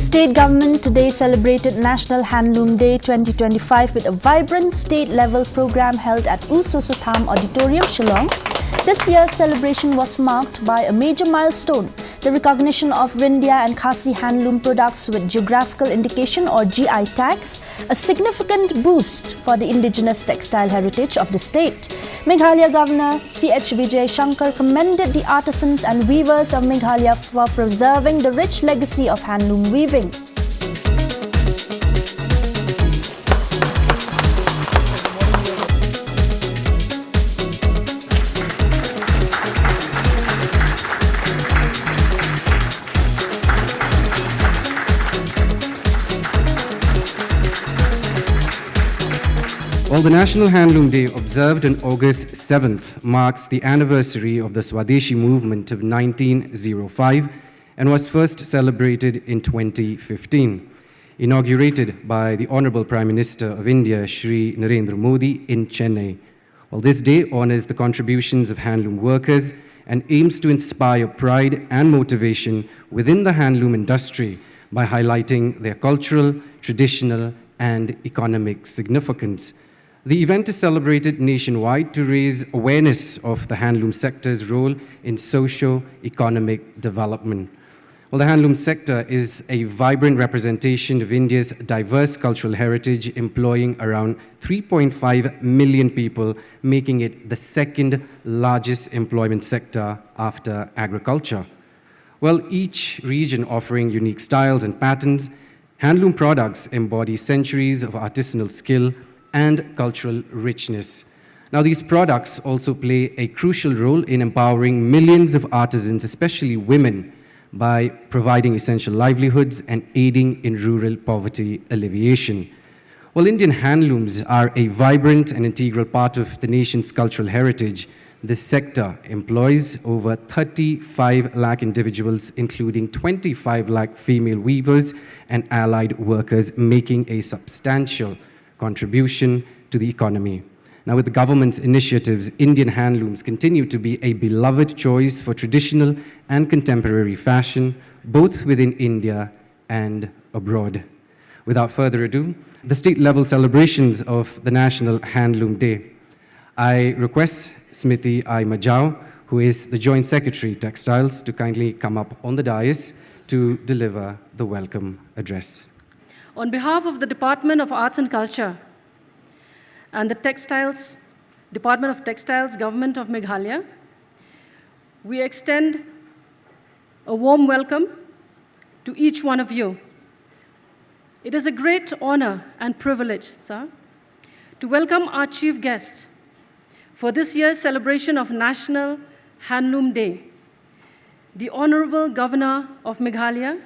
state government today celebrated National Handloom Day 2025 with a vibrant state-level program held at Soso Tham Auditorium, Shillong. This year's celebration was marked by a major milestone, the recognition of Rindia and Khasi handloom products with geographical indication or GI tags, a significant boost for the indigenous textile heritage of the state. Meghalaya Governor C.H. Vijay Shankar commended the artisans and weavers of Meghalaya for preserving the rich legacy of handloom weaving. While the National Handloom Day, observed on August 7th, marks the anniversary of the Swadeshi movement of 1905 and was first celebrated in 2015, inaugurated by the Honorable Prime Minister of India, Shri Narendra Modi, in Chennai. While this day honors the contributions of handloom workers and aims to inspire pride and motivation within the handloom industry by highlighting their cultural, traditional, and economic significance. The event is celebrated nationwide to raise awareness of the handloom sector's role in socio-economic development. Well, the handloom sector is a vibrant representation of India's diverse cultural heritage, employing around 3.5 million people, making it the second largest employment sector after agriculture. Well, each region offering unique styles and patterns, handloom products embody centuries of artisanal skill and cultural richness. Now, these products also play a crucial role in empowering millions of artisans, especially women, by providing essential livelihoods and aiding in rural poverty alleviation. While Indian handlooms are a vibrant and integral part of the nation's cultural heritage, this sector employs over 35 lakh individuals, including 25 lakh female weavers and allied workers, making a substantial contribution to the economy. Now, with the government's initiatives, Indian handlooms continue to be a beloved choice for traditional and contemporary fashion, both within India and abroad. Without further ado, the state-level celebrations of the National Handloom Day. I request Smriti I. Majao, who is the Joint Secretary Textiles, to kindly come up on the dais to deliver the welcome address. On behalf of the Department of Arts and Culture and the Department of Textiles, Government of Meghalaya, we extend a warm welcome to each one of you. It is a great honor and privilege, sir, to welcome our chief guest for this year's celebration of National Handloom Day, the Honorable Governor of Meghalaya,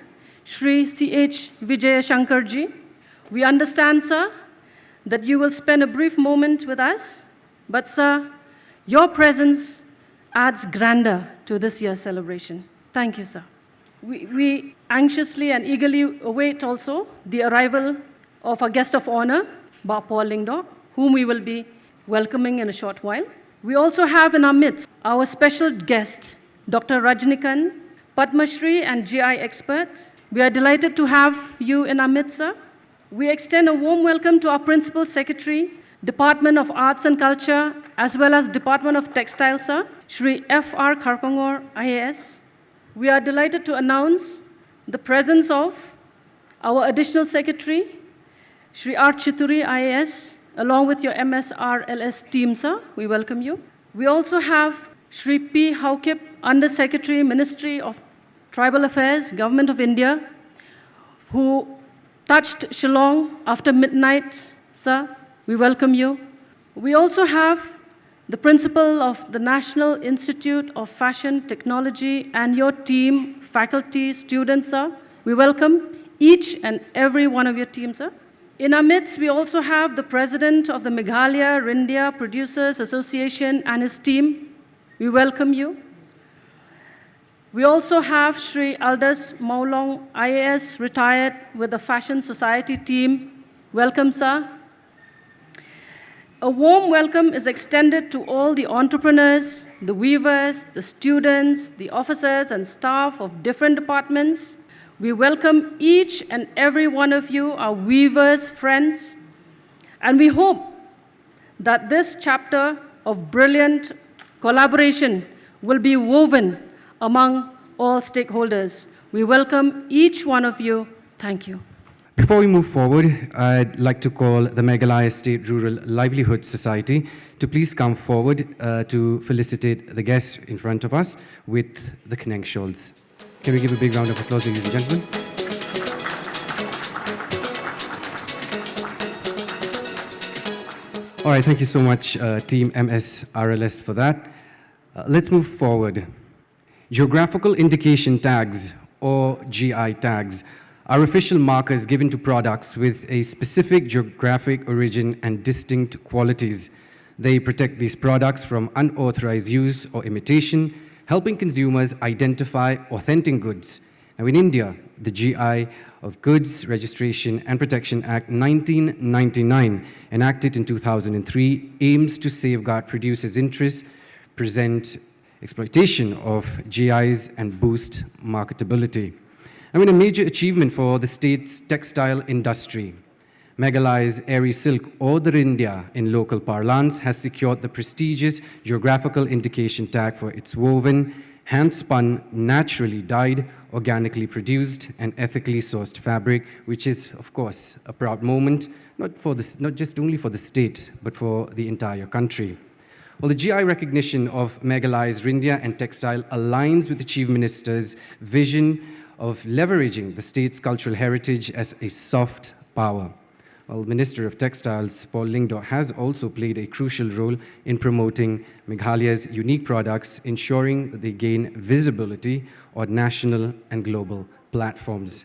Shri C.H. Vijay Shankar ji. We understand, sir, that you will spend a brief moment with us, but sir, your presence adds grandeur to this year's celebration. Thank you, sir. We anxiously and eagerly await also the arrival of our guest of honor, Paul Lingdo, whom we will be welcoming in a short while. We also have in our midst our special guest, Dr. Rajnikant, Padma Shri and GI expert. We are delighted to have you in our midst, sir. We extend a warm welcome to our Principal Secretary, Department of Arts and Culture, as well as Department of Textiles, sir, Shri F.R. Kharkongor, IAS. We are delighted to announce the presence of our Additional Secretary, Shri R. Chituri, IAS, along with your MSRLS team, sir. We welcome you. We also have Shri P. Haukip, Under Secretary, Ministry of Tribal Affairs, Government of India, who touched Shillong after midnight, sir. We welcome you. We also have the principal of the National Institute of Fashion Technology and your team, faculty, students, sir. We welcome each and every one of your teams, sir. In our midst, we also have the president of the Meghalaya Rindia Producers Association and his team. We welcome you. We also have Shri Aldous Maulong, IAS, retired with the Fashion Society team. Welcome, sir. A warm welcome is extended to all the entrepreneurs, the weavers, the students, the officers and staff of different departments. We welcome each and every one of you, our weavers, friends, and we hope that this chapter of brilliant collaboration will be woven among all stakeholders. We welcome each one of you. Thank you. Before we move forward, I'd like to call the Meghalaya State Rural Livelihood Society to please come forward to felicitate the guests in front of us with the Khneng shawls. Can we give a big round of applause, ladies and gentlemen? All right, thank you so much, Team MSRLS, for that. Let's move forward. Geographical indication tags, or GI tags, are official markers given to products with a specific geographic origin and distinct qualities. They protect these products from unauthorized use or imitation, helping consumers identify authentic goods. Now, in India, the GI of Goods Registration and Protection Act 1999, enacted in 2003, aims to safeguard producers' interests, prevent exploitation of GIs, and boost marketability. I mean, a major achievement for the state's textile industry. Meghalaya's Airy Silk, or the Rindia in local parlance, has secured the prestigious geographical indication tag for its woven, hand-spun, naturally dyed, organically produced, and ethically sourced fabric, which is, of course, a proud moment, not just only for the state, but for the entire country. Well, the GI recognition of Meghalaya's Rindia and textile aligns with the Chief Minister's vision of leveraging the state's cultural heritage as a soft power. Well, Minister of Textiles, Paul Lyngdoh, has also played a crucial role in promoting Meghalaya's unique products, ensuring that they gain visibility on national and global platforms.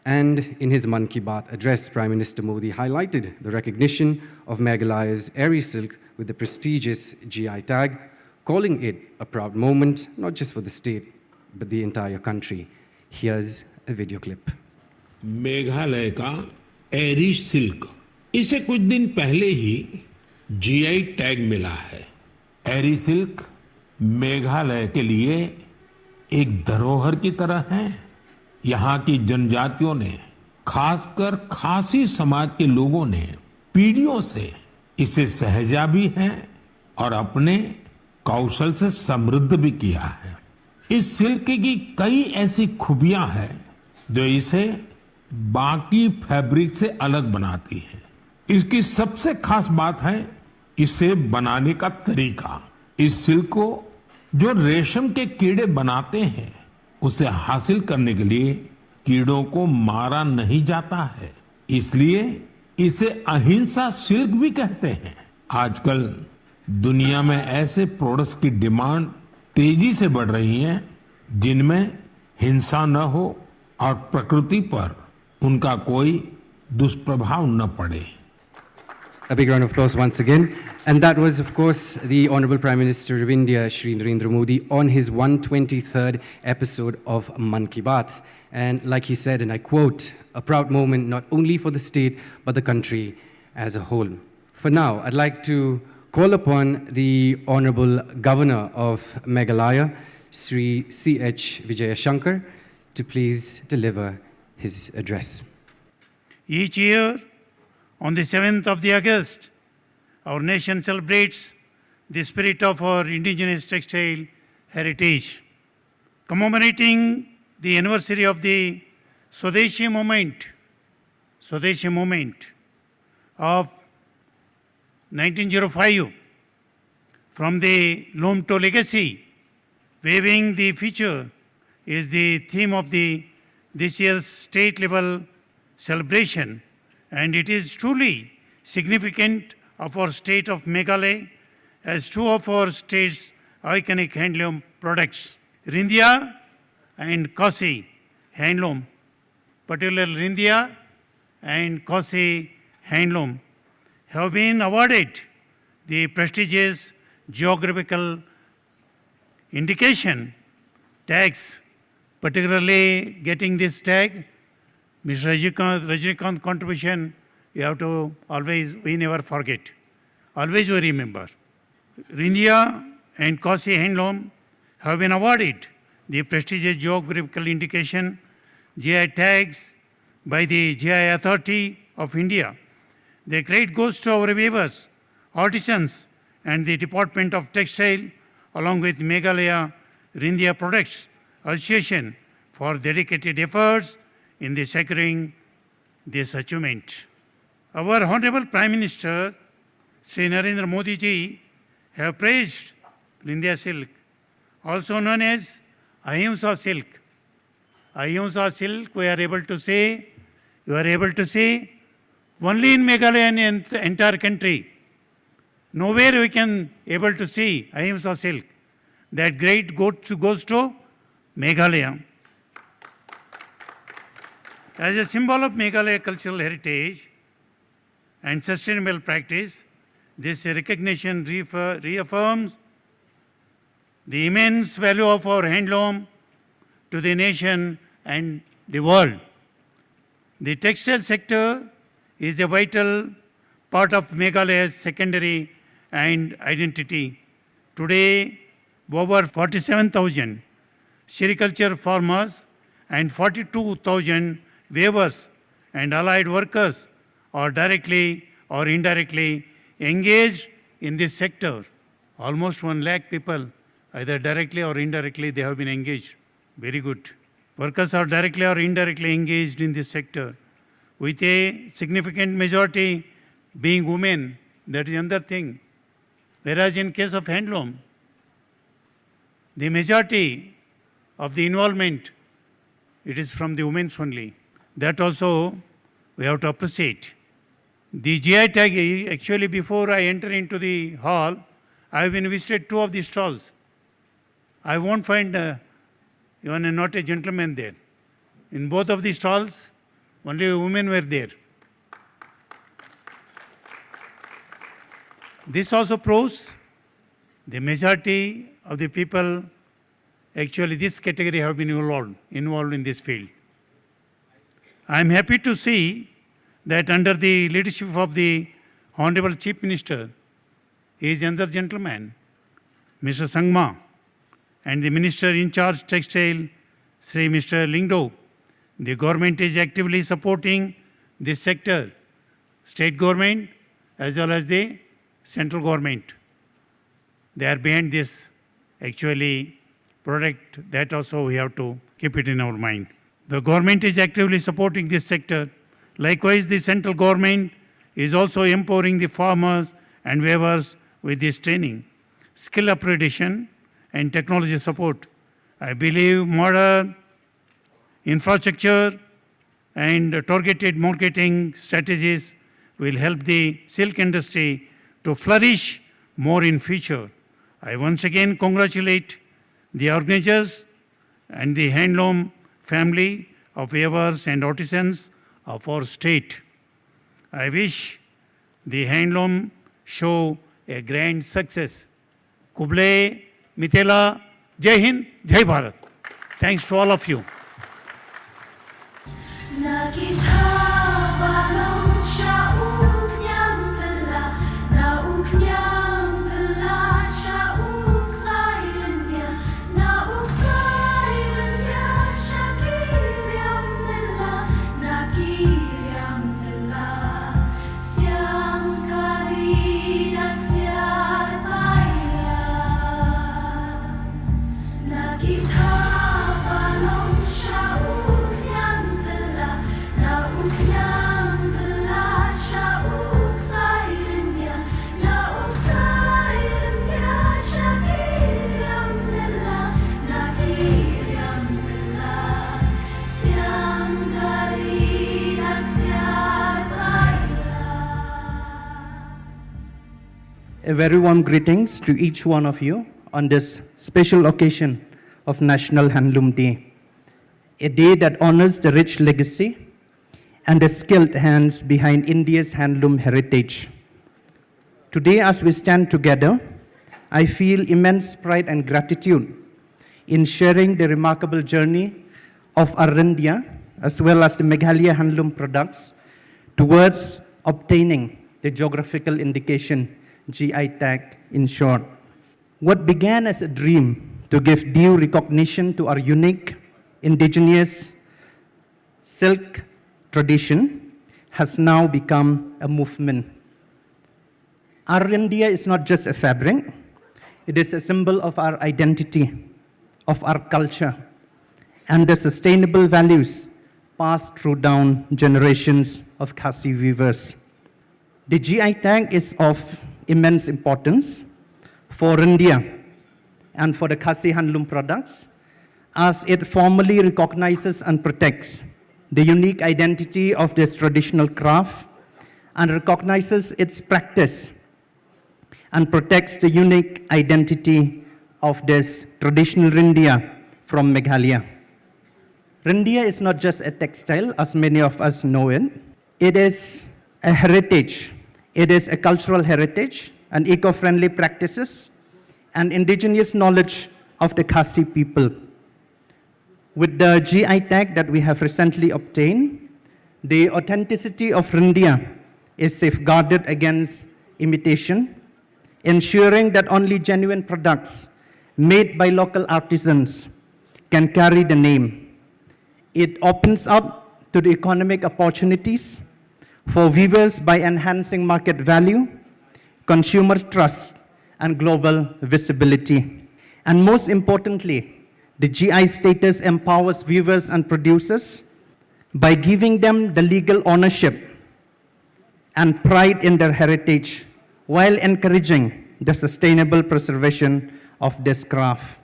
And in his Mann Ki Baat address, Prime Minister Modi highlighted the recognition of Meghalaya's Airy Silk with the prestigious GI tag, calling it a proud moment, not just for the state, but the entire country. Here's a video clip. Meghalaya का एरी silk, इसे कुछ दिन पहले ही GI tag मिला है। एरी silk Meghalaya के लिए एक धरोहर की तरह है। यहाँ की जनजातियों ने, खासकर खासी समाज के लोगों ने पीढ़ियों से इसे सहेजा भी है और अपने कौशल से समृद्ध भी किया है। इस सिल्क की कई ऐसी खूबियां हैं जो इसे बाकी फैब्रिक से अलग बनाती है। इसकी सबसे खास बात है इसे बनाने का तरीका। इस सिल्क को जो रेशम के कीड़े बनाते हैं, उसे हासिल करने के लिए कीड़ों को मारा नहीं जाता है, इसलिए इसे अहिंसा सिल्क भी कहते हैं। आजकल दुनिया में ऐसे प्रोडक्ट्स की डिमांड तेजी से बढ़ रही है जिनमें हिंसा न हो और प्रकृति पर उनका कोई दुष्प्रभाव न पड़े। A big round of applause once again. And that was, of course, the Honorable Prime Minister of India, Shri Narendra Modi, on his 123rd episode of Mann Ki Baat. And like he said, and I quote, a proud moment not only for the state, but the country as a whole. For now, I'd like to call upon the Honorable Governor of Meghalaya, Sri C.H. Vijayashankar, to please deliver his address. Each year, on the 7th of the August, our nation celebrates the spirit of our indigenous textile heritage. Commemorating the anniversary of the Swadeshi movement of 1905, from the loom to legacy, waving the future is the theme of this year's state level celebration, and it is truly significant of our state of Meghalaya as two of our state's iconic handloom products, Rindia and Khasi handloom. Particularly Rindia and Khasi handloom have been awarded the prestigious geographical indication tags. Particularly getting this tag, Mr. Rajnikant's contribution, you have to always, we never forget. Always we remember. Rindia and Khasi handloom have been awarded the prestigious geographical indication GI tags by the GI Authority of India. The credit goes to our weavers, artisans, and the Department of Textile, along with Meghalaya Rindia Products Association for dedicated efforts in the securing this achievement. Our Honorable Prime Minister, Sri Narendra Modi ji, have praised Rindia silk, also known as Ahimsa silk. Ahimsa silk, we are able to say, you are able to see only in Meghalaya and entire country. Nowhere we can able to see Ahimsa silk. That great goes to Meghalaya. As a symbol of Meghalaya cultural heritage and sustainable practice, this recognition reaffirms the immense value of our handloom to the nation and the world. The textile sector is a vital part of Meghalaya's secondary and identity. Today, over 47,000 sericulture farmers and 42,000 weavers and allied workers are directly or indirectly engaged in this sector. Almost 1 lakh people, either directly or indirectly, they have been engaged. Very good. Workers are directly or indirectly engaged in this sector, with a significant majority being women. That is another thing. Whereas in case of handloom, the majority of the involvement, it is from the women only. That also we have to appreciate. The GI tag, actually before I enter into the hall, I have been visited 2 of the stalls. I won't find even not a gentleman there. In both of the stalls, only women were there. This also proves the majority of the people, actually this category, have been involved in this field. I am happy to see that under the leadership of the Honorable Chief Minister, he is another gentleman, Mr. Sangma, and the Minister in charge Textile, Sri Mr. Lingdo. The government is actively supporting this sector, state government as well as the central government. They are behind this actually product. That also we have to keep it in our mind. The government is actively supporting this sector. Likewise, the central government is also empowering the farmers and weavers with this training, skill upgradation, and technology support. I believe modern infrastructure and targeted marketing strategies will help the silk industry to flourish more in future. I once again congratulate the organizers and the handloom family of weavers and artisans of our state. I wish the handloom show a grand success. Kuble, Mitela, Jai Hind, Jai Bharat. Thanks to all of you. A very warm greetings to each one of you on this special occasion of National Handloom Day, a day that honors the rich legacy and the skilled hands behind India's handloom heritage. Today, as we stand together, I feel immense pride and gratitude in sharing the remarkable journey of our India, as well as the Meghalaya handloom products, towards obtaining the geographical indication GI tag in short. What began as a dream to give due recognition to our unique, indigenous, silk tradition has now become a movement. Our India is not just a fabric, it is a symbol of our identity, of our culture, and the sustainable values passed through down generations of Khasi weavers. The GI tag is of immense importance for India and for the Khasi handloom products, as it formally recognizes and protects the unique identity of this traditional craft and recognizes its practice and protects the unique identity of this traditional Rindia from Meghalaya. Rindia is not just a textile, as many of us know it. It is a heritage. It is a cultural heritage and eco-friendly practices and indigenous knowledge of the Khasi people. With the GI tag that we have recently obtained, the authenticity of Rindia is safeguarded against imitation, ensuring that only genuine products made by local artisans can carry the name. It opens up to the economic opportunities for weavers by enhancing market value, consumer trust, and global visibility. And most importantly, the GI status empowers weavers and producers by giving them the legal ownership and pride in their heritage while encouraging the sustainable preservation of this craft.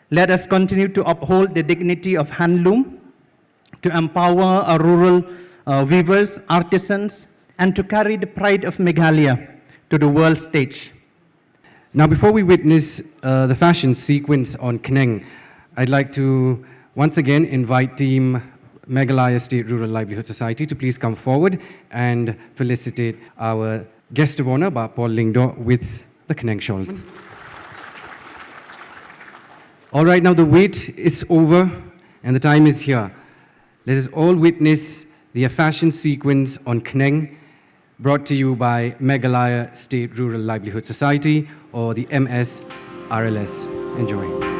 Let us continue to uphold the dignity of handloom, to empower our rural weavers, artisans, and to carry the pride of Meghalaya to the world stage. Now, before we witness the fashion sequence on Khneng, I'd like to once again invite Team Meghalaya State Rural Livelihood Society to please come forward and felicitate our guest of honor, Paul Lingdo, with the Khneng shawls. All right, now the wait is over and the time is here. Let us all witness the fashion sequence on Khneng, brought to you by Meghalaya State Rural Livelihood Society, or the MSRLS. Enjoy.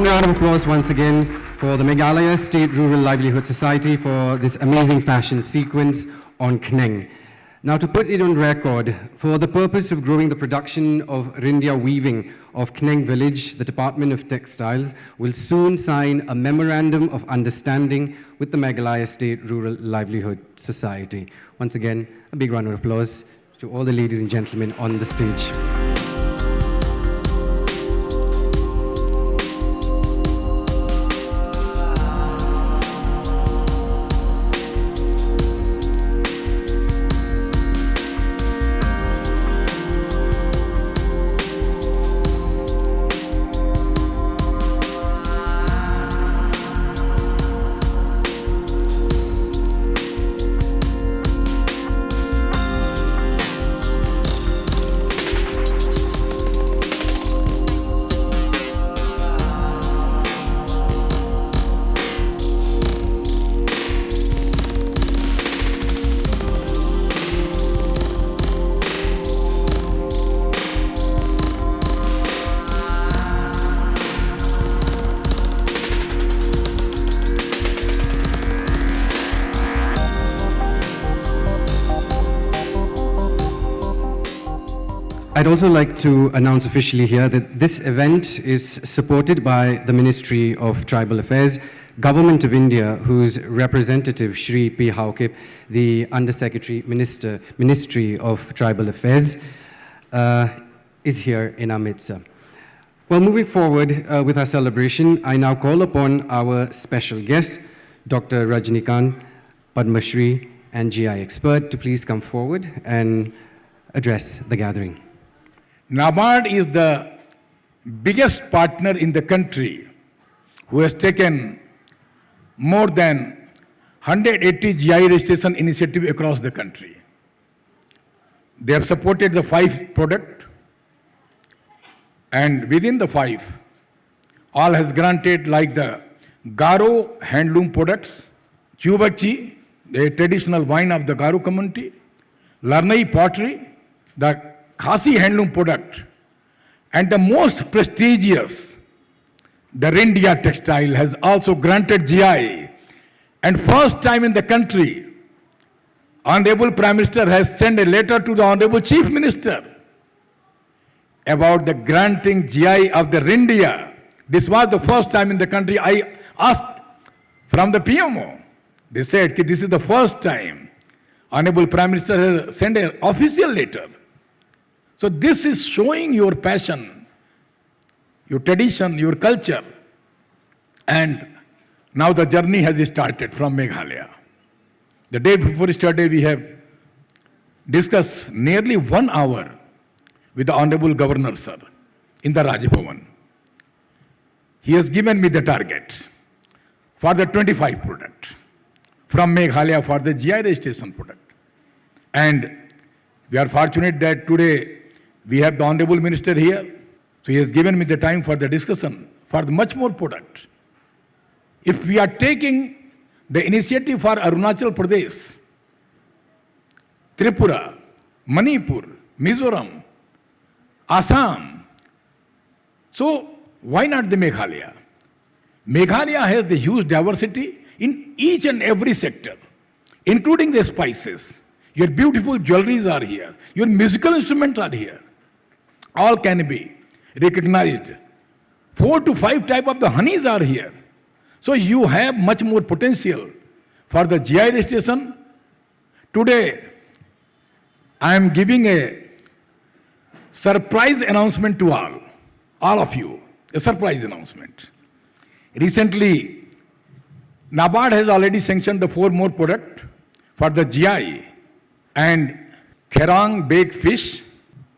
one round of applause once again for the Meghalaya State Rural Livelihood Society for this amazing fashion sequence on Khneng. Now, to put it on record, for the purpose of growing the production of Rindia weaving of Khneng village, the Department of Textiles will soon sign a memorandum of understanding with the Meghalaya State Rural Livelihood Society. Once again, a big round of applause to all the ladies and gentlemen on the stage. I'd also like to announce officially here that this event is supported by the Ministry of Tribal Affairs, Government of India, whose representative, Shri P. Haukip, the Undersecretary Ministry of Tribal Affairs, is here in our midst. Well, moving forward with our celebration, I now call upon our special guest, Dr. Rajnikant, Padma Shri, and GI expert to please come forward and address the gathering. NABARD is the biggest partner in the country who has taken more than 180 GI registration initiative across the country. They have supported the 5 product, and within the 5, all has granted like the Garo handloom products, Chubachi, the traditional wine of the Garo community, Larnai pottery, the Khasi handloom product, and the most prestigious, the Rindia textile has also granted GI. And first time in the country, Honorable Prime Minister has sent a letter to the Honorable Chief Minister about the granting GI of the Rindia. This was the first time in the country. I asked from the PMO. They said that this is the first time Honorable Prime Minister has sent an official letter. So this is showing your passion, your tradition, your culture. And now the journey has started from Meghalaya. The day before yesterday, we have discussed nearly 1 hour with the Honorable Governor, sir, in the Raj Bhavan. He has given me the target for the 25 product from Meghalaya for the GI registration product. And we are fortunate that today we have the Honorable Minister here, so he has given me the time for the discussion for the much more product. If we are taking the initiative for Arunachal Pradesh, Tripura, Manipur, Mizoram, Assam, so why not the Meghalaya? Meghalaya has the huge diversity in each and every sector, including the spices. Your beautiful jewelries are here. Your musical instruments are here. All can be recognized. 4 to 5 type of the honeys are here. So you have much more potential for the GI registration. Today, I am giving a surprise announcement to all of you, a surprise announcement. Recently, NABARD has already sanctioned the 4 more products for the GI, and Kherang baked fish,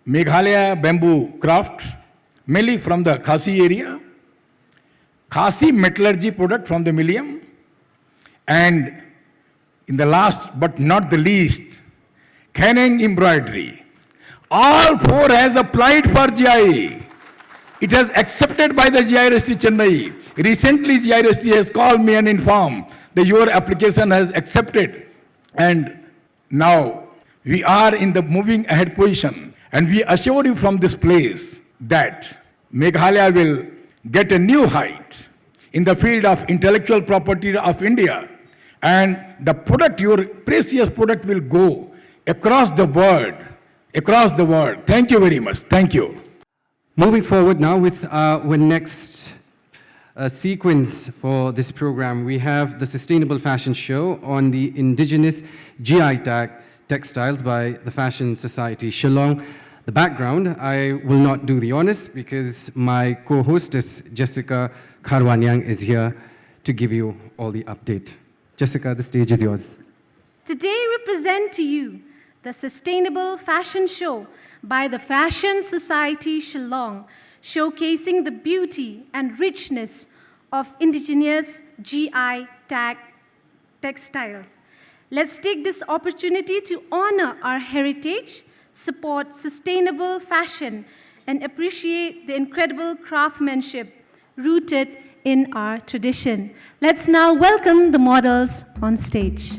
Meghalaya bamboo craft, mainly from the Khasi area, Khasi metallurgy product from the Millium, and in the last but not the least, Khneng embroidery. All 4 has applied for GI. It has accepted by the GI Registry Chennai. Recently, GI Registry has called me and informed that your application has accepted. And now we are in the moving ahead position. And we assure you from this place that Meghalaya will get a new height in the field of intellectual property of India. And the product, your precious product, will go across the world. Across the world. Thank you very much. Thank you. Moving forward now with our next sequence for this program, we have the Sustainable Fashion Show on the indigenous GI tag textiles by the Fashion Society Shillong. The background, I will not do the honors because my co-hostess Jessica Kharwanyang is here to give you all the update. Jessica, the stage is yours. Today we present to you the Sustainable Fashion Show by the Fashion Society Shillong, showcasing the beauty and richness of indigenous GI tag textiles. Let's take this opportunity to honor our heritage, support sustainable fashion, and appreciate the incredible craftsmanship rooted in our tradition. Let's now welcome the models on stage.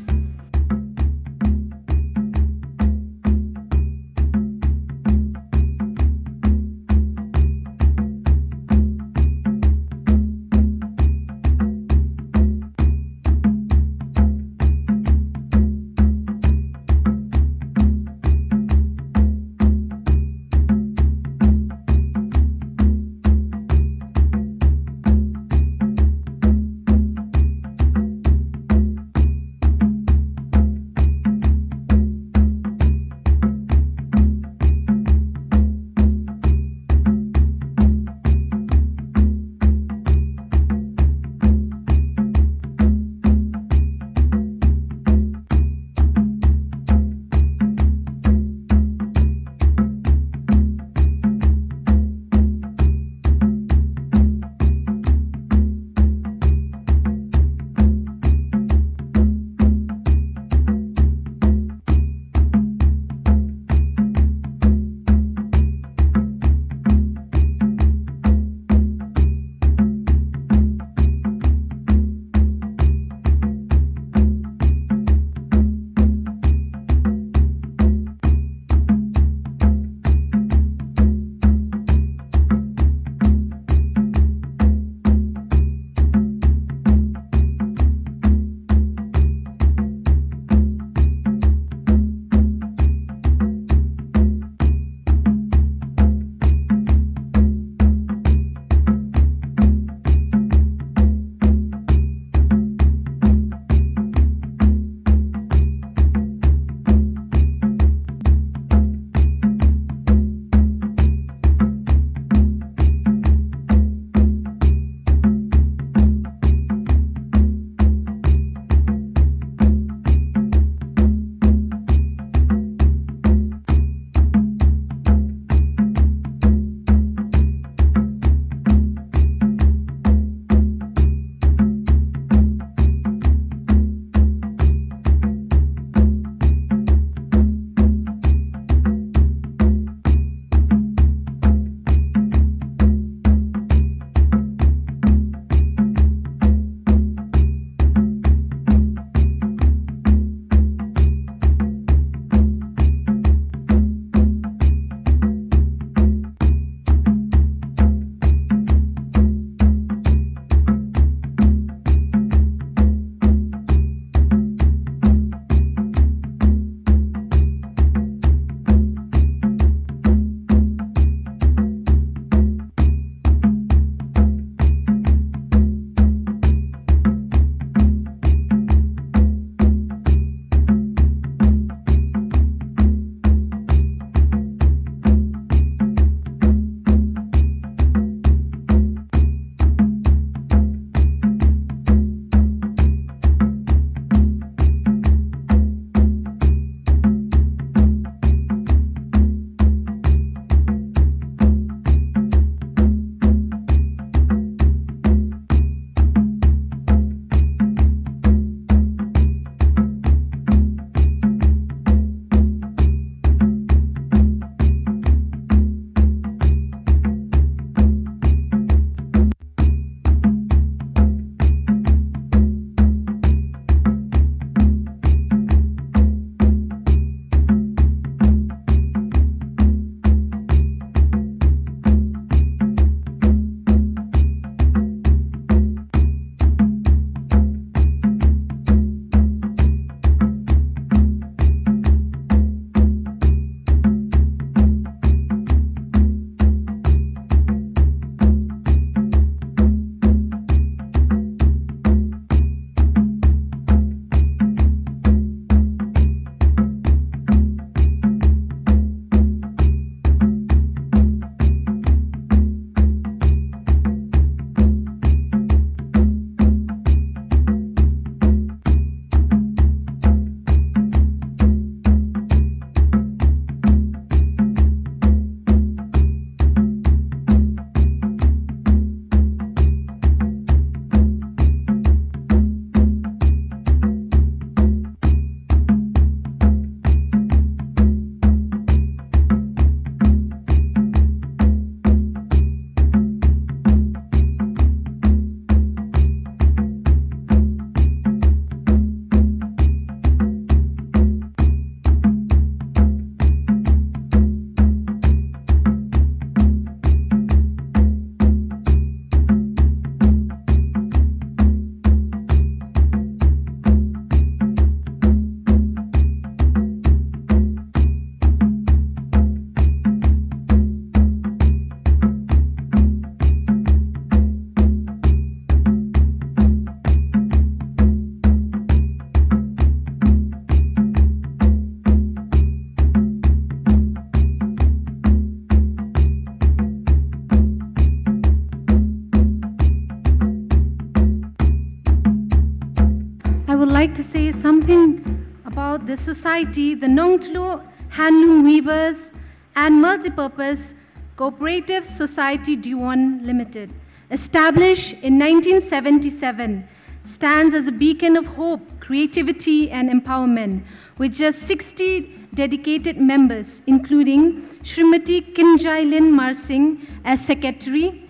I would like to say something about the society, the Nongtlo Handloom Weavers and Multipurpose Cooperative Society Diwan Limited, established in 1977, stands as a beacon of hope, creativity, and empowerment, with just 60 dedicated members, including Srimati Kinjailin Marsing as secretary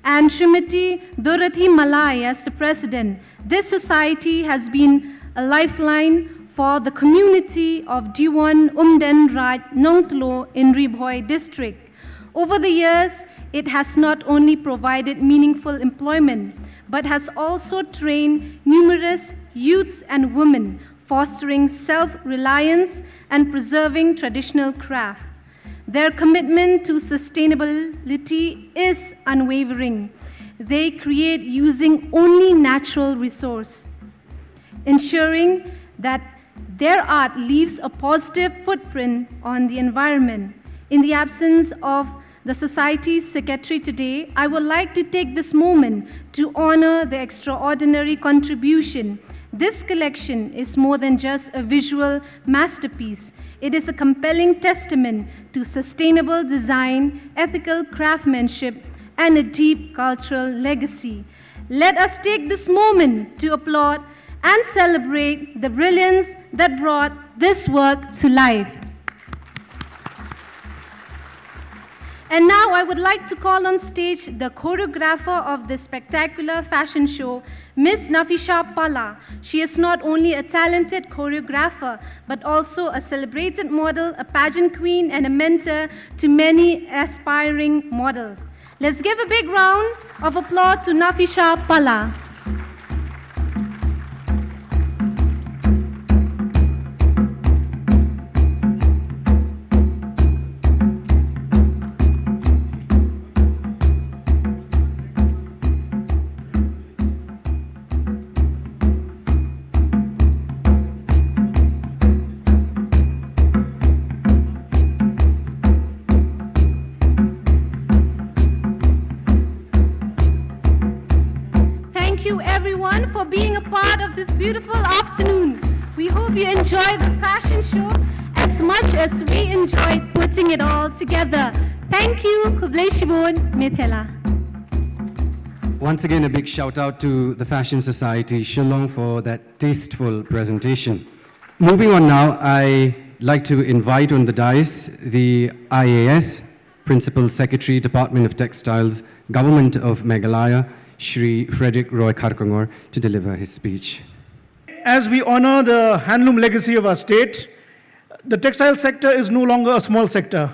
and Srimati Dorathi Malai as the president. This society has been a lifeline for the community of Diwan Umden Raj Nongtlo in Ribhoi district. Over the years, it has not only provided meaningful employment, but has also trained numerous youths and women, fostering self-reliance and preserving traditional craft. Their commitment to sustainability is unwavering. They create using only natural resource, ensuring that their art leaves a positive footprint on the environment. In the absence of the Society's secretary today, I would like to take this moment to honor the extraordinary contribution. This collection is more than just a visual masterpiece. It is a compelling testament to sustainable design, ethical craftsmanship, and a deep cultural legacy. Let us take this moment to applaud and celebrate the brilliance that brought this work to life. And now I would like to call on stage the choreographer of this spectacular fashion show, Ms. Nafisha Pala. She is not only a talented choreographer, but also a celebrated model, a pageant queen, and a mentor to many aspiring models. Let's give a big round of applause to Nafisha Pala. For being a part of this beautiful afternoon. We hope you enjoy the fashion show as much as we enjoyed putting it all together. Thank you, Kublai Shibon Methela. Once again, a big shout out to the Fashion Society Shillong for that tasteful presentation. Moving on now, I'd like to invite on the dais the IAS, Principal Secretary, Department of Textiles, Government of Meghalaya, Shri Frederick Roy Kharkongor, to deliver his speech. As we honor the handloom legacy of our state, the textile sector is no longer a small sector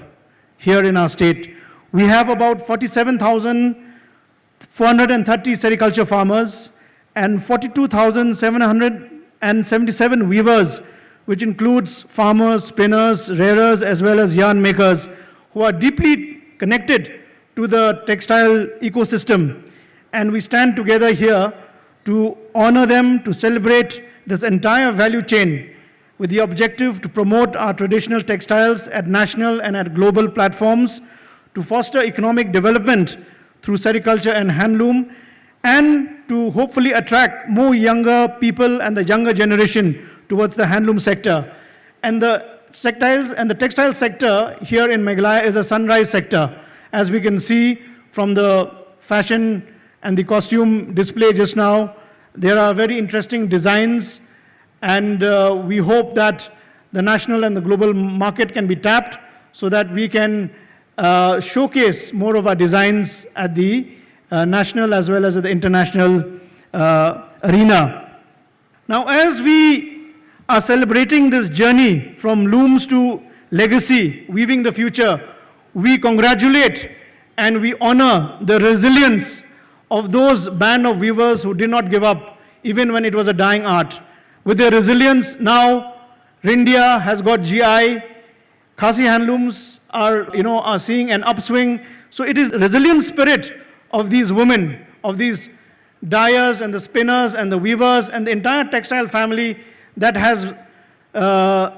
here in our state. We have about 47,430 sericulture farmers and 42,777 weavers, which includes farmers, spinners, rearers, as well as yarn makers, who are deeply connected to the textile ecosystem. And we stand together here to honor them, to celebrate this entire value chain with the objective to promote our traditional textiles at national and at global platforms, to foster economic development through sericulture and handloom, and to hopefully attract more younger people and the younger generation towards the handloom sector. And the textile sector here in Meghalaya is a sunrise sector. As we can see from the fashion and the costume display just now, there are very interesting designs, and we hope that the national and the global market can be tapped so that we can showcase more of our designs at the national as well as at the international arena. Now, as we are celebrating this journey from looms to legacy, weaving the future, we congratulate and we honor the resilience of those band of weavers who did not give up, even when it was a dying art. With their resilience, now Rindia has got GI, Khasi handlooms are seeing an upswing. So it is the resilient spirit of these women, of these dyers and the spinners and the weavers and the entire textile family that has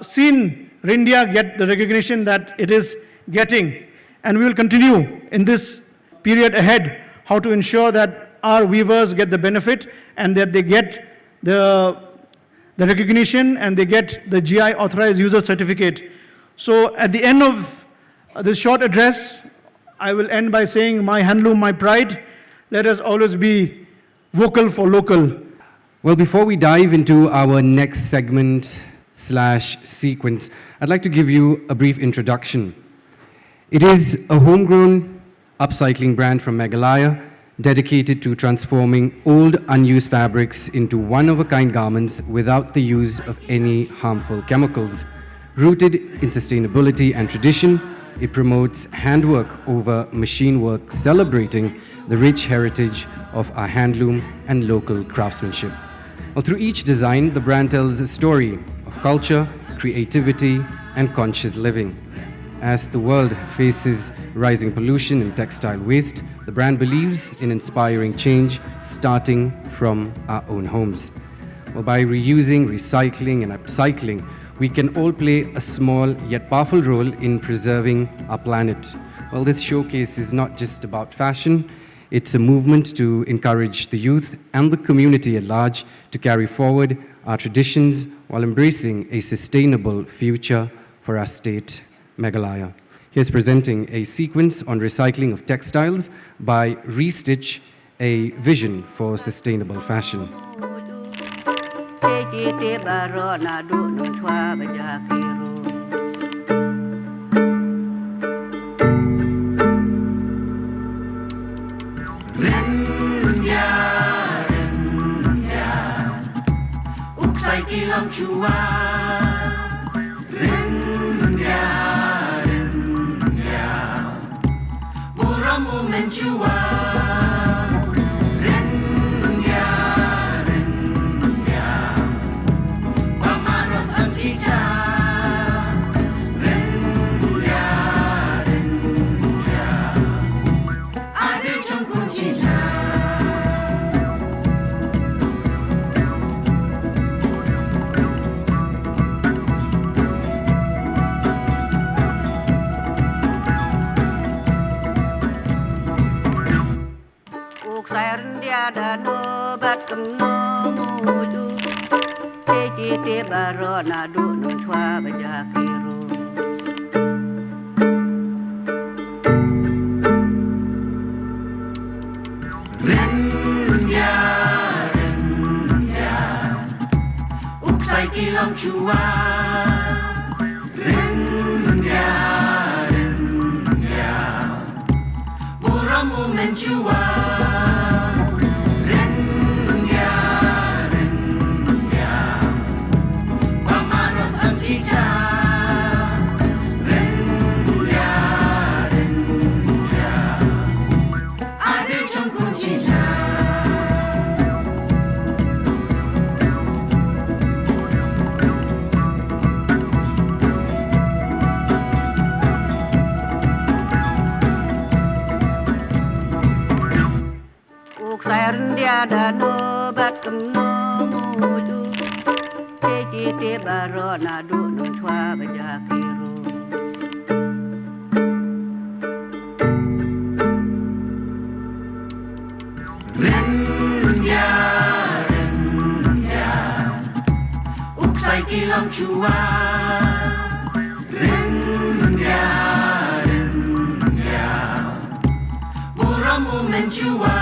seen Rindia get the recognition that it is getting. And we will continue in this period ahead how to ensure that our weavers get the benefit and that they get the the recognition and they get the GI authorized user certificate. So at the end of this short address, I will end by saying, my handloom, my pride. Let us always be vocal for local. Well, before we dive into our next segment/sequence, I'd like to give you a brief introduction. It is a homegrown upcycling brand from Meghalaya dedicated to transforming old, unused fabrics into one-of-a-kind garments without the use of any harmful chemicals. Rooted in sustainability and tradition, it promotes handwork over machine work, celebrating the rich heritage of our handloom and local craftsmanship. Well, through each design, the brand tells a story of culture, creativity, and conscious living. As the world faces rising pollution and textile waste, the brand believes in inspiring change, starting from our own homes. Well, by reusing, recycling, and upcycling, we can all play a small yet powerful role in preserving our planet. Well, this showcase is not just about fashion, it's a movement to encourage the youth and the community at large to carry forward our traditions while embracing a sustainable future for our state, Meghalaya. Here's presenting a sequence on recycling of textiles by Restitch, a vision for sustainable fashion. Upcycling chua, buramu menchua, pamaros anchicha, ade chongkun chicha. Ada no bat kem no mudu, te barona do no chwa bajakiru. Renya, upcycling chua. Renya, buramu menchua. Ada no bat kem no mudu, te barona do no chwa bajakiru. Renya, upcycling chua. Renya, buramu menchua.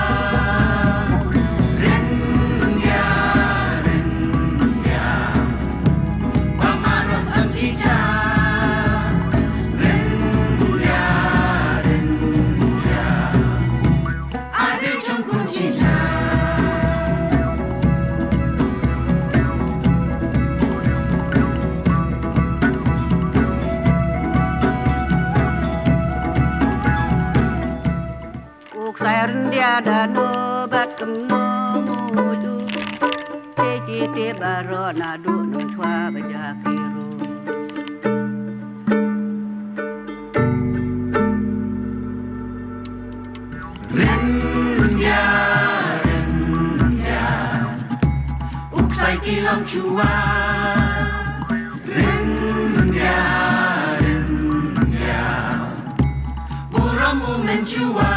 Ada no bat kem no mudu, te barona do no chwa bajakiru. Renya, upcycling chua. Renya, buramu menchua.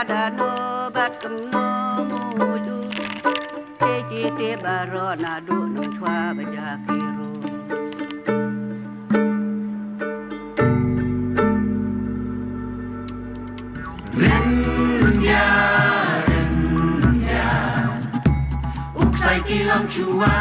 da no bat kum no mu du te ti te baro na du nung chwa ba ja ki ru Upcycling chua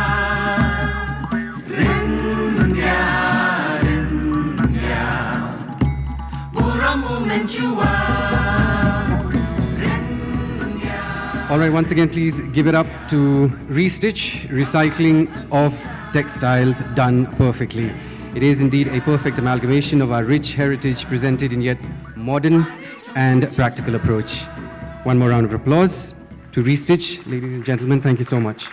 All right, once again, please give it up to Restitch, recycling of textiles done perfectly. It is indeed a perfect amalgamation of our rich heritage presented in yet modern and practical approach. One more round of applause to Restitch. Ladies and gentlemen, thank you so much.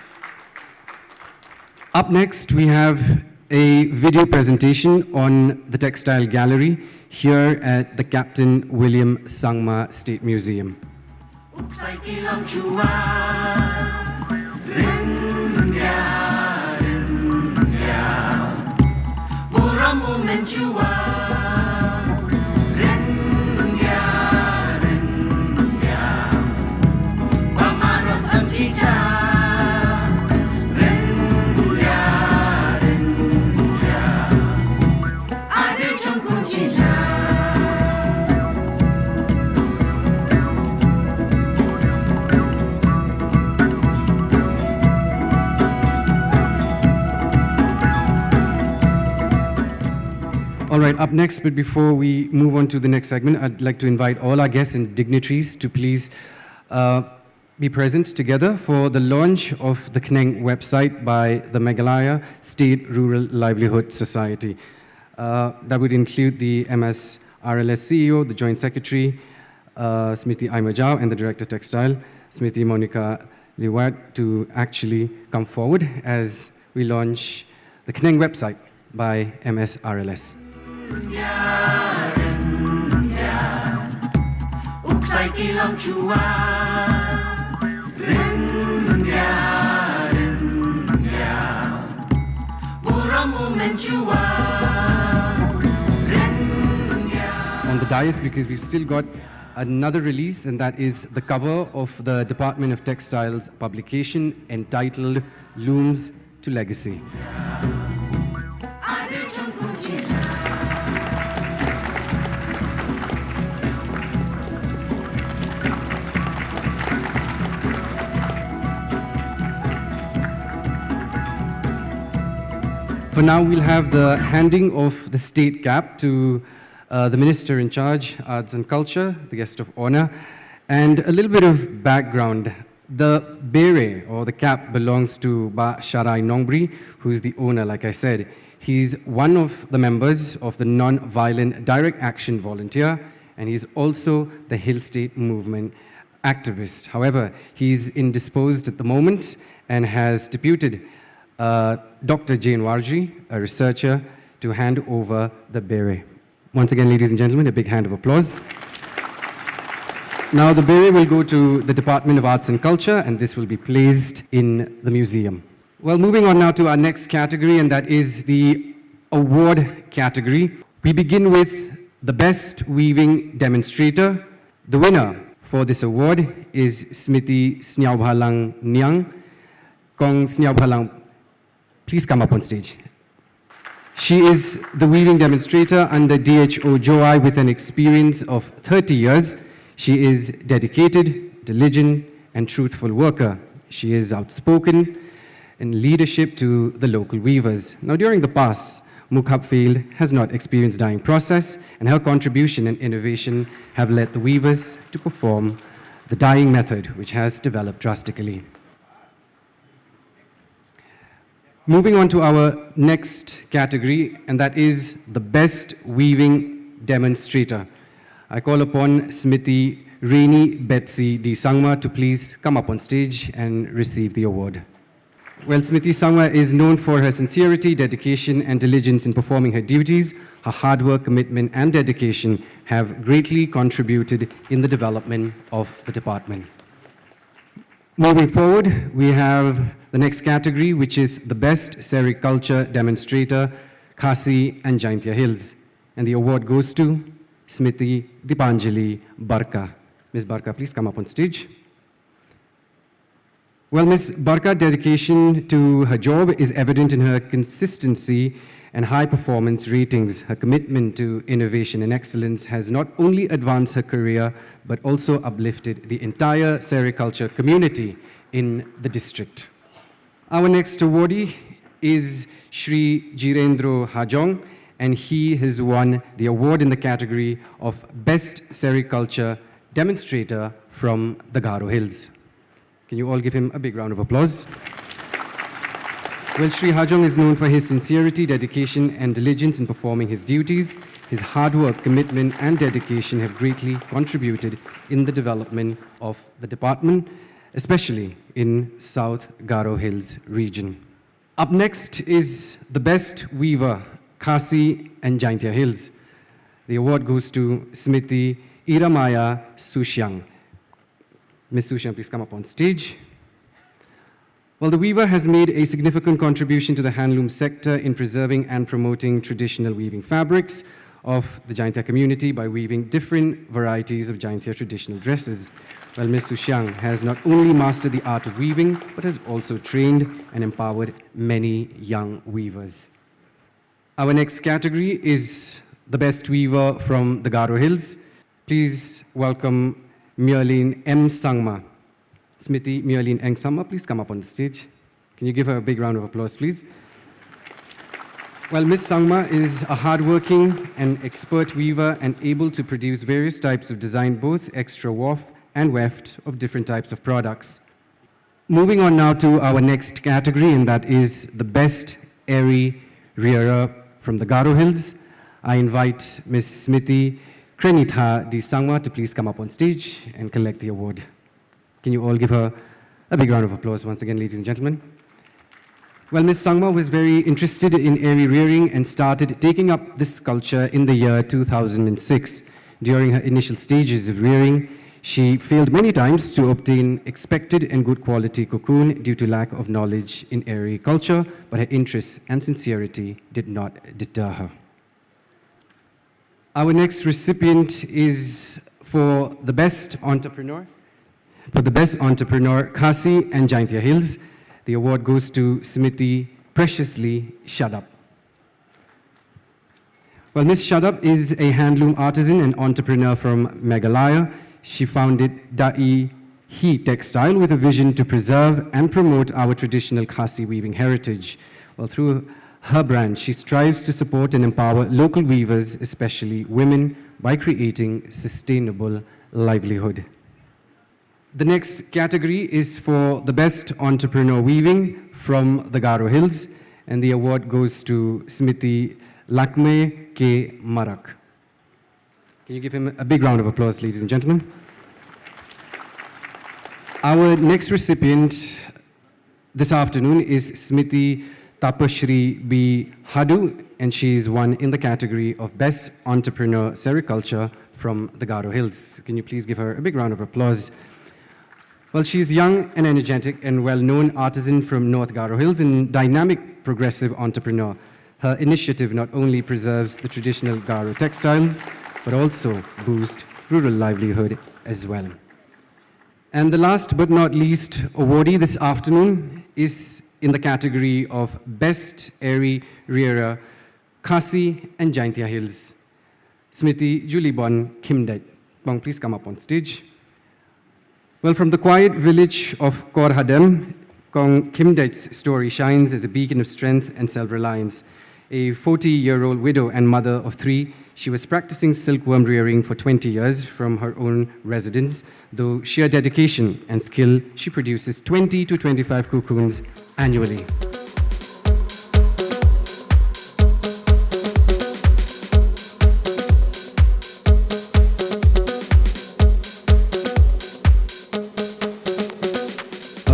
Up next, we have a video presentation on the Textile Gallery here at the Captain William Sangma State Museum. Upcycling chua rinja buramu menchua rinja pamaros anchicha ade chungkun chicha. All right, up next, but before we move on to the next segment, I'd like to invite all our guests and dignitaries to please be present together for the launch of the Khneng website by the Meghalaya State Rural Livelihood Society. That would include the MSRLS CEO, the Joint Secretary, Smriti Aimajao, and the Director Textile, Smriti Monica Liwat, to actually come forward as we launch the Khneng website by MSRLS. Upcycling chua buramu menchua. On the dais, because we've still got another release, and that is the cover of the Department of Textiles publication entitled Looms to Legacy. For now, we'll have the handing of the state cap to the Minister in charge, Arts and Culture, the guest of honor, and a little bit of background. The beret, or the cap, belongs to Ba Sharai Nongbri, who's the owner, like I said. He's one of the members of the Non-Violent Direct Action Volunteer, and he's also the Hill State Movement activist. However, he's indisposed at the moment and has deputed Dr. Jane Warji, a researcher, to hand over the beret. Once again, ladies and gentlemen, a big hand of applause. Now the beret will go to the Department of Arts and Culture, and this will be placed in the museum. Well, moving on now to our next category, and that is the award category. We begin with the Best Weaving Demonstrator. The winner for this award is Smriti Sniaubhalang Nyang. Kong Sniaubhalang, please come up on stage. She is the weaving demonstrator under DHO JOI with an experience of 30 years. She is dedicated, diligent, and truthful worker. She is outspoken in leadership to the local weavers. Now, during the past, Mukhap field has not experienced dyeing process, and her contribution and innovation have led the weavers to perform the dyeing method, which has developed drastically. Moving on to our next category, and that is the Best Weaving Demonstrator. I call upon Smriti Rainey Betsy D. Sangma to please come up on stage and receive the award. Well, Smriti Sangma is known for her sincerity, dedication, and diligence in performing her duties. Her hard work, commitment, and dedication have greatly contributed in the development of the department. Moving forward, we have the next category, which is the Best Sericulture Demonstrator, Khasi and Jaintia Hills. And the award goes to Smriti Dipanjali Barka. Ms. Barka, please come up on stage. Well, Ms. Barka's dedication to her job is evident in her consistency and high performance ratings. Her commitment to innovation and excellence has not only advanced her career, but also uplifted the entire sericulture community in the district. Our next awardee is Shri Jirendra Hajong, and he has won the award in the category of Best Sericulture Demonstrator from the Garo Hills. Can you all give him a big round of applause? Well, Shri Hajong is known for his sincerity, dedication, and diligence in performing his duties. His hard work, commitment, and dedication have greatly contributed in the development of the department, especially in South Garo Hills region. Up next is the Best Weaver, Khasi and Jaintia Hills. The award goes to Smriti Iramaya Sushyang. Ms. Sushyang, please come up on stage. Well, the weaver has made a significant contribution to the handloom sector in preserving and promoting traditional weaving fabrics of the Jaintia community by weaving different varieties of Jaintia traditional dresses. Well, Ms. Sushyang has not only mastered the art of weaving, but has also trained and empowered many young weavers. Our next category is the Best Weaver from the Garo Hills. Please welcome Myrlin M. Sangma. Smriti Myrlin M. Sangma, please come up on the stage. Can you give her a big round of applause, please? Well, Ms. Sangma is a hardworking and expert weaver and able to produce various types of design, both extra warp and weft of different types of products. Moving on now to our next category, and that is the Best Airy Rearer from the Garo Hills. I invite Ms. Smriti Krenitha Di Sangma to please come up on stage and collect the award. Can you all give her a big round of applause once again, ladies and gentlemen? Well, Ms. Sangma was very interested in airy rearing and started taking up this culture in the year 2006. During her initial stages of rearing, she failed many times to obtain expected and good quality cocoon due to lack of knowledge in airy culture, but her interest and sincerity did not deter her. Our next recipient is for the Best Entrepreneur. For the Best Entrepreneur, Khasi and Jaintia Hills. The award goes to Smriti Preciously Shadup. Well, Ms. Shadup is a handloom artisan and entrepreneur from Meghalaya. She founded Dai He Textile with a vision to preserve and promote our traditional Khasi weaving heritage. Well, through her brand, she strives to support and empower local weavers, especially women, by creating sustainable livelihood. The next category is for the Best Entrepreneur Weaving from the Garo Hills, and the award goes to Smriti Lakme K. Marak. Can you give him a big round of applause, ladies and gentlemen? Our next recipient this afternoon is Smriti Tapashri B. Hadu, and she's won in the category of Best Entrepreneur Sericulture from the Garo Hills. Can you please give her a big round of applause? Well, she's young and energetic and well-known artisan from North Garo Hills and dynamic progressive entrepreneur. Her initiative not only preserves the traditional Garo textiles, but also boosts rural livelihood as well. And the last but not least awardee this afternoon is in the category of Best Airy Rearer, Khasi and Jaintia Hills. Smriti Julibon Kimdet. Bong, please come up on stage. Well, from the quiet village of Korhadem, Kong Kimdet's story shines as a beacon of strength and self-reliance. A 40-year-old widow and mother of 3, she was practicing silkworm rearing for 20 years from her own residence. Though sheer dedication and skill, she produces 20 to 25 cocoons annually.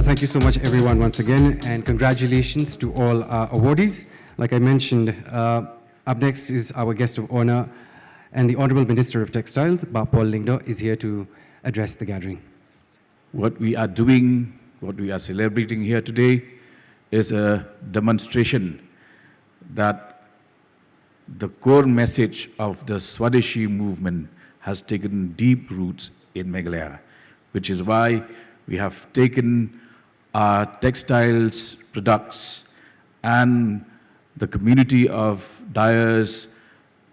Thank you so much, everyone, once again, and congratulations to all our awardees. Like I mentioned, up next is our guest of honor, and the Honorable Minister of Textiles, Paul Lyngdoh, is here to address the gathering. What we are doing, what we are celebrating here today, is a demonstration that the core message of the Swadeshi movement has taken deep roots in Meghalaya, which is why we have taken our textiles products and the community of dyers,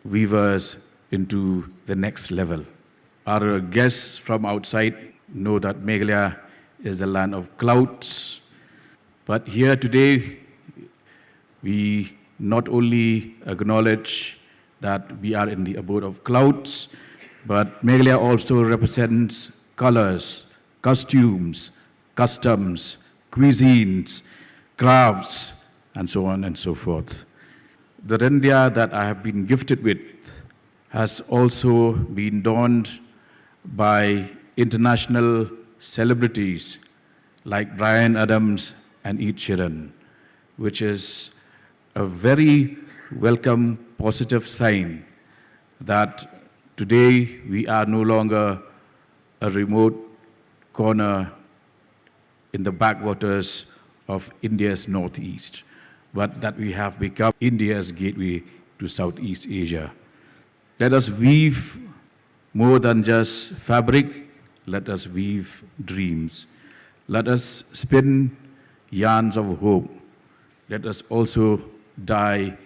weavers into the next level. Our guests from outside know that Meghalaya is the land of clouds, but here today we not only acknowledge that we are in the abode of clouds, but Meghalaya also represents colors, costumes, customs, cuisines, crafts, and so on and so forth. The Rendia that I have been gifted with has also been donned by international celebrities like Bryan Adams and Ed Sheeran, which is a very welcome, positive sign that today we are no longer a remote corner in the backwaters of India's northeast, but that we have become India's gateway to Southeast Asia. Let us weave more than just fabric, let us weave dreams. Let us spin yarns of hope. Let us also dye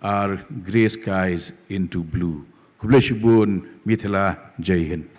our grey skies into blue. Kubleshubun Mithila Jai Hind.